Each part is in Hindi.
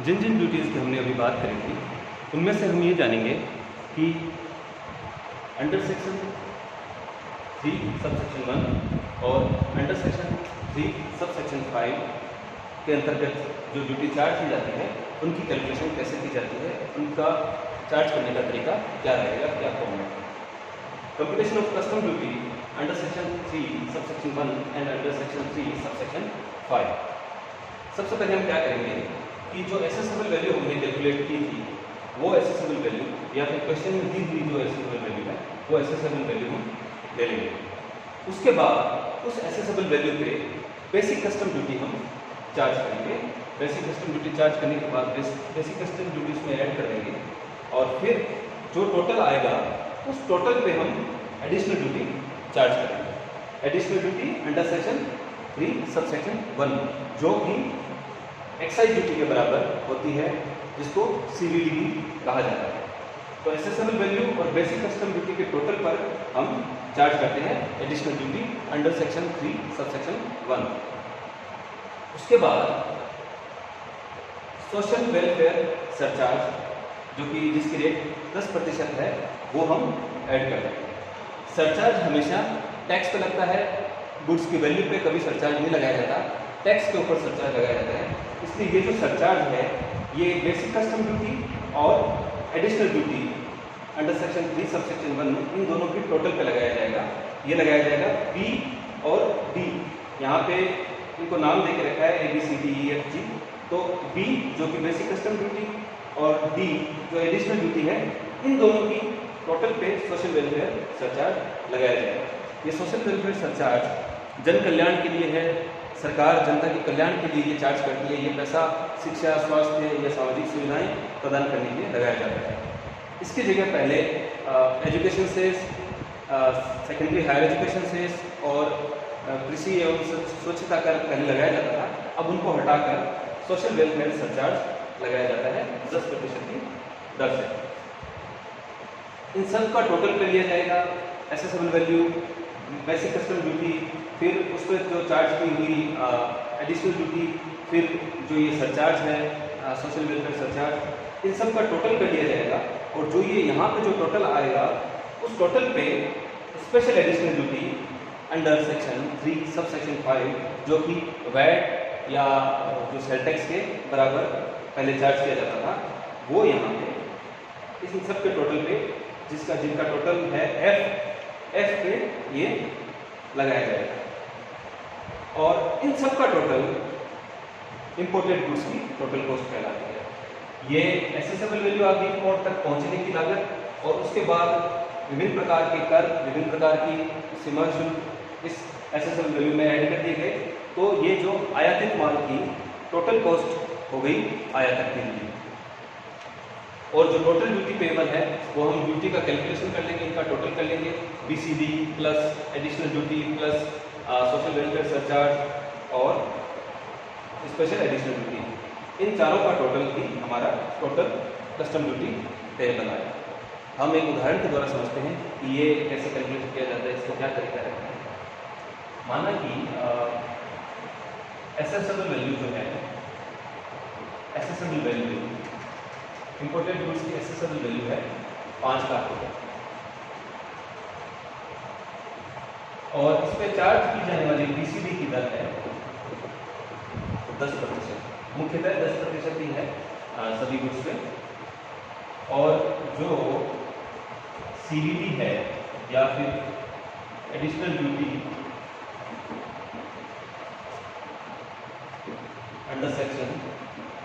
जिन जिन ड्यूटीज़ की हमने अभी बात करी थी उनमें से हम ये जानेंगे कि अंडर सेक्शन 3 सब सेक्शन 1 और अंडर सेक्शन 3 सब सेक्शन 5 के अंतर्गत जो ड्यूटी चार्ज की जाती है उनकी कैलकुलेशन कैसे की जाती है, उनका चार्ज करने का तरीका क्या रहेगा, क्या फॉर्मेट है। Computation of custom duty under section 3 sub section 1 and under section 3 sub section 5। सबसे पहले हम क्या करेंगे कि जो एसेसेबल वैल्यू हमने कैलकुलेट की थी वो एसेसेबल वैल्यू या फिर क्वेश्चन में दी हुई जो एसेसेबल वैल्यू है वो एसेसेबल वैल्यू हम ले लेंगे। उसके बाद उस एसेसेबल वैल्यू पे बेसिक कस्टम ड्यूटी हम चार्ज करेंगे। बेसिक कस्टम ड्यूटी चार्ज करने के बाद बेसिक कस्टम ड्यूटी उसमें ऐड कर देंगे और फिर जो टोटल आएगा उस टोटल पे हम एडिशनल ड्यूटी चार्ज करेंगे। Additional duty under section 3 sub section 1 जो कि एक्साइज ड्यूटी के बराबर होती है, जिसको CVD भी कहा जाता है। तो एसेसेबल वैल्यू और बेसिक कस्टम ड्यूटी के टोटल पर हम चार्ज करते हैं additional duty under section 3 sub section 1। उसके बाद सोशल वेलफेयर सरचार्ज जो कि जिसकी रेट 10% है वो हम ऐड कर देंगे। सरचार्ज हमेशा टैक्स पे लगता है, गुड्स की वैल्यू पे कभी सरचार्ज नहीं लगाया जाता, टैक्स के ऊपर सरचार्ज लगाया जाता है। इसलिए ये जो सरचार्ज है ये बेसिक कस्टम ड्यूटी और additional duty under section 3 sub section 1 इन दोनों की टोटल पे लगाया जाएगा। ये लगाया जाएगा P और D। यहाँ पे इनको नाम दे के रखा है ABCDEFG। तो B जो कि बेसिक कस्टम ड्यूटी और D जो एडिशनल ड्यूटी है, इन दोनों की टोटल पे सोशल वेलफेयर सरचार्ज लगाया जाएगा। ये सोशल वेलफेयर सरचार्ज जन कल्याण के लिए है, सरकार जनता के कल्याण के लिए ये चार्ज करती है। ये पैसा शिक्षा, स्वास्थ्य या सामाजिक सुविधाएं प्रदान करने के लिए लगाया जाता है। इसकी जगह पहले education cess, secondary higher education cess और कृषि एवं स्वच्छता कर पहले लगाया जाता था। अब उनको हटाकर सोशल वेलफेयर सरचार्ज लगाया जाता है 10% की दर से। इन सब का टोटल कर लिया जाएगा, assessable value, basic custom duty, फिर उस पर जो चार्ज की हुई एडिशनल ड्यूटी, फिर जो ये सरचार्ज है सोशल वेलफेयर सरचार्ज, इन सब का टोटल कर लिया जाएगा। और जो ये यहाँ पे जो टोटल आएगा उस टोटल पे special additional duty under section 3 sub section 5 जो कि वैट या जो सेल टैक्स के बराबर पहले चार्ज किया जाता था, वो यहाँ पे इन सब के टोटल पे जिनका टोटल है F पे ये लगाया जाएगा। और इन सब का टोटल इंपोर्टेड गुड्स की टोटल कॉस्ट कहलाती है। ये एसेसेबल वैल्यू आ गई इंपोर्ट तक पहुंचने की लागत, और उसके बाद विभिन्न प्रकार के कर, विभिन्न प्रकार की सीमा शुल्क इस एसेसेबल वैल्यू में ऐड कर दिए गए। तो ये जो आयातित माल की टोटल कॉस्ट हो गई आयातक के लिए। और जो टोटल ड्यूटी पेबल है वो हम ड्यूटी का कैलकुलेशन कर लेंगे, इनका टोटल कर लेंगे, BCD plus additional duty plus social welfare surcharge और स्पेशल एडिशनल ड्यूटी, इन चारों का टोटल ही हमारा टोटल कस्टम ड्यूटी पेबल आएगा। हम एक उदाहरण के द्वारा समझते हैं कि ये कैसे कैलकुलेट किया जाता है, इसका क्या तरीका रहता है। माना कि एसेसेबल वैल्यू जो है, एसेसेबल वैल्यू इंपोर्टेड गुड्स की एसेसेबल वैल्यू है 5 लाख रुपये, और इस पर चार्ज की जाने वाली BCD की दर है 10%। मुख्यतः 10% ही है सभी गुड्स पे। और जो CVD है या फिर additional duty under section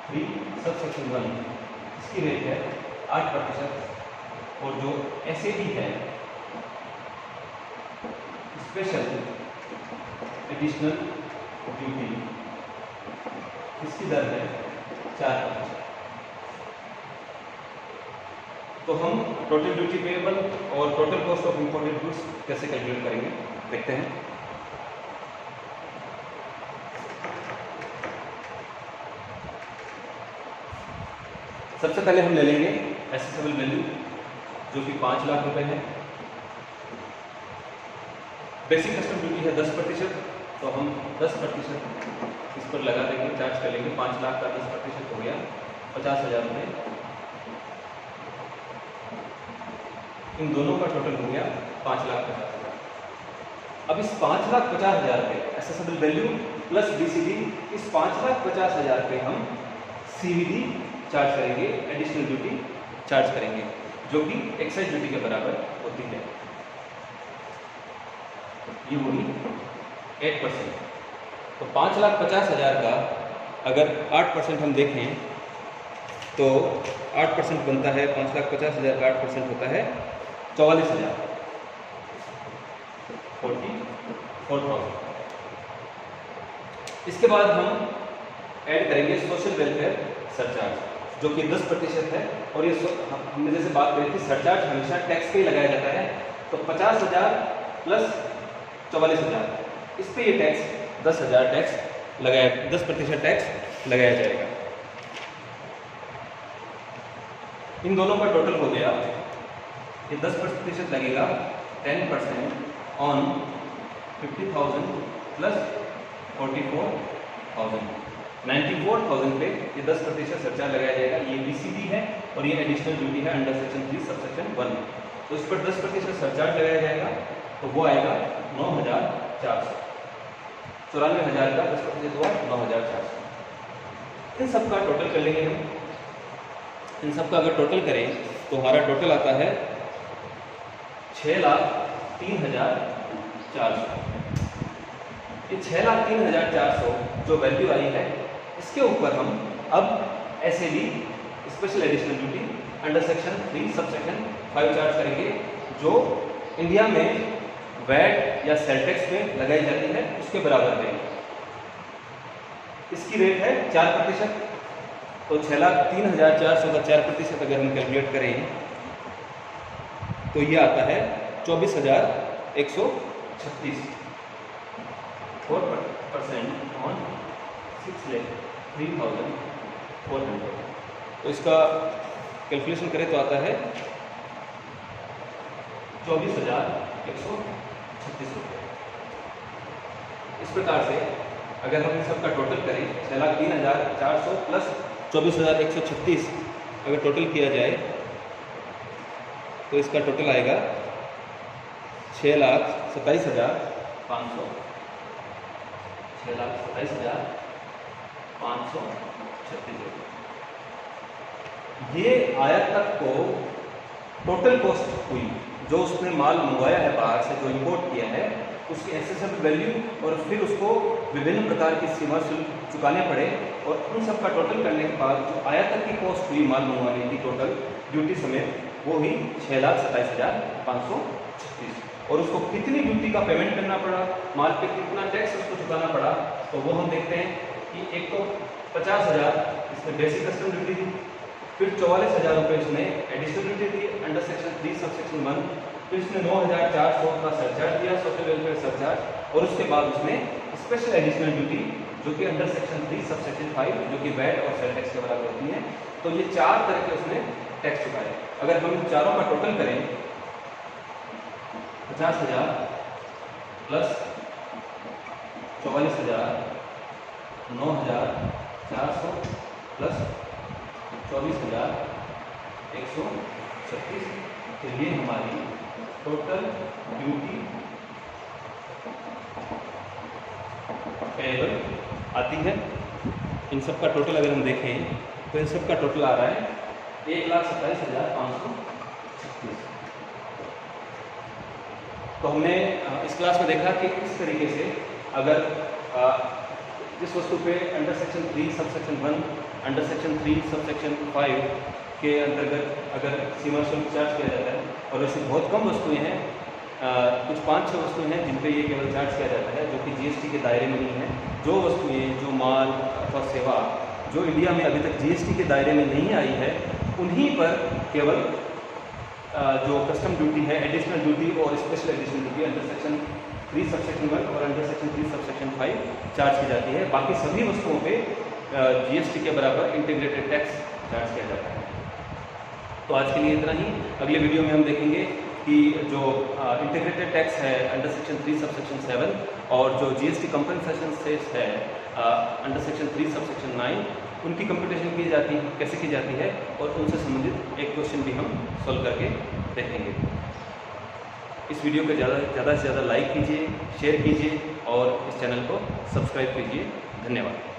3 sub section 1 इसकी रेट है 8%। और जो SAD है स्पेशल एडिशनल ड्यूटी, इसकी दर है 4%। तो हम टोटल ड्यूटी पेएबल और total cost of imported goods कैसे कैलकुलेट करेंगे देखते हैं। सबसे पहले हम ले लेंगे एसेसेबल वैल्यू जो कि 5 लाख रुपए है। बेसिक कस्टम ड्यूटी है 10%, तो हम 10% इस पर लगा देंगे, चार्ज कर लेंगे। 5 लाख का 10% हो गया 50,000 रुपये, इन दोनों का टोटल हो गया 5,50,000। अब इस 5,50,000 पे एसेसेबल वैल्यू प्लस BCD, इस 5,50,000 पे हम CVD चार्ज करेंगे, एडिशनल ड्यूटी चार्ज करेंगे, जो कि एक्साइज ड्यूटी के बराबर होती है। ये होगी 8%। तो 5,50,000 का अगर 8% हम देखें तो 8% बनता है, 5,50,000 का 8% होता है 44,000, 44,000। इसके बाद हम ऐड करेंगे सोशल वेलफेयर सरचार्ज, जो कि 10% है। और ये हमने जैसे बात करी थी, सरचार्ज हमेशा टैक्स पे ही लगाया जाता है। तो 50,000 प्लस 44,000, इस पे ये टैक्स 10,000 टैक्स लगाया, 10% टैक्स लगाया जाएगा। इन दोनों का टोटल हो गया, ये 10% लगेगा 10% ऑन 50,000 प्लस 44,000, 94,000 पे ये 10% सरचार्ज लगाया जाएगा। ये BCD है और ये एडिशनल ड्यूटी है अंडर सेक्शन 3 सबसेक्शन 1। तो इस पर 10% सरचार्ज लगाया जाएगा, तो वो आएगा 9,400। 94,000 का 10% हुआ 9,400। इन सब का टोटल कर लेंगे हम। इन सब का अगर टोटल करें तो हमारा टोटल आता है 6,03,400। ये 6,03,400 जो वैल्यू आई है, इसके ऊपर हम अब SAD special additional duty under section 3 subsection 5 charge करेंगे, जो इंडिया में वैट या सेल टैक्स में लगाई जाती है, उसके बराबर है। इसकी रेट है 4%। तो 6,03,400 का 4% अगर हम कैलकुलेट करें तो ये आता है 24,136, 4% ऑन 6,03,400। तो इसका कैलकुलेशन करें तो आता है 24,136 रुपये। इस प्रकार से अगर हम इन सबका टोटल करें, 6,03,400 प्लस 24,136 अगर टोटल किया जाए तो इसका टोटल आएगा 6,27,500, 6,27,536। ये आयात तक को टोटल कॉस्ट हुई, जो उसने माल मंगवाया है बाहर से, जो इंपोर्ट किया है, उसकी एसेसेबल वैल्यू और फिर उसको विभिन्न प्रकार की सीमा शुल्क चुकाने पड़े, और उन सब का टोटल करने के बाद जो आयात तक की कॉस्ट हुई माल मंगवाने की टोटल ड्यूटी समेत, वो हुई 6,27,536। और उसको कितनी ड्यूटी का पेमेंट करना पड़ा, माल पे कितना टैक्स उसको चुकाना पड़ा, तो वो हम देखते हैं कि एक तो 50,000 इसमें बेसिक कस्टम ड्यूटी थी, फिर 44,000 रुपये इसने additional duty the under section 3 subsection 1, फिर इसने 9,400 का सरचार्ज दिया, सोशल वेलफेयर सरचार्ज, और उसके बाद उसने स्पेशल एडिशनल ड्यूटी जो कि अंडर सेक्शन 3 सबसेक्शन 5 जो कि वैट और सेल टैक्स के बराबर होती है। तो ये 4 तरह के उसने टैक्स चुकाए। अगर हम इन चारों का टोटल करें, 50,000 प्लस 44,000, 9,400 प्लस 24,136, तो ये हमारी टोटल ड्यूटी पेएबल आती है। इन सब का टोटल अगर हम देखें तो इन सब का टोटल आ रहा है 1,27,536। तो हमने इस क्लास में देखा कि इस तरीके से अगर जिस वस्तु पे under section 3 subsection 1, under section 3 subsection 5 के अंतर्गत अगर सीमा शुल्क चार्ज किया जाता है, और ऐसी बहुत कम वस्तुएं हैं, कुछ 5-6 वस्तुएं हैं जिन पे ये केवल चार्ज किया जाता है, जो कि GST के दायरे में नहीं है। जो वस्तुएं, जो माल अथवा सेवा जो इंडिया में अभी तक GST के दायरे में नहीं आई है, उन्हीं पर केवल जो कस्टम ड्यूटी है, एडिशनल ड्यूटी और special additional duty under section 3 subsection 1 और अंडर सेक्शन 3 सबसेक्शन 5 चार्ज की जाती है। बाकी सभी वस्तुओं पे GST के बराबर इंटीग्रेटेड टैक्स चार्ज किया जाता है। तो आज के लिए इतना ही। अगले वीडियो में हम देखेंगे कि जो इंटीग्रेटेड टैक्स है अंडर सेक्शन 3 सबसेक्शन 7 और जो GST कंपनसेशन सेस है अंडर सेक्शन 3 सबसेक्शन 9, उनकी कंप्यूटेशन की जाती है, कैसे की जाती है, और उनसे संबंधित एक क्वेश्चन भी हम सॉल्व करके देखेंगे। इस वीडियो को ज़्यादा से ज़्यादा लाइक कीजिए, शेयर कीजिए और इस चैनल को सब्सक्राइब कीजिए। धन्यवाद।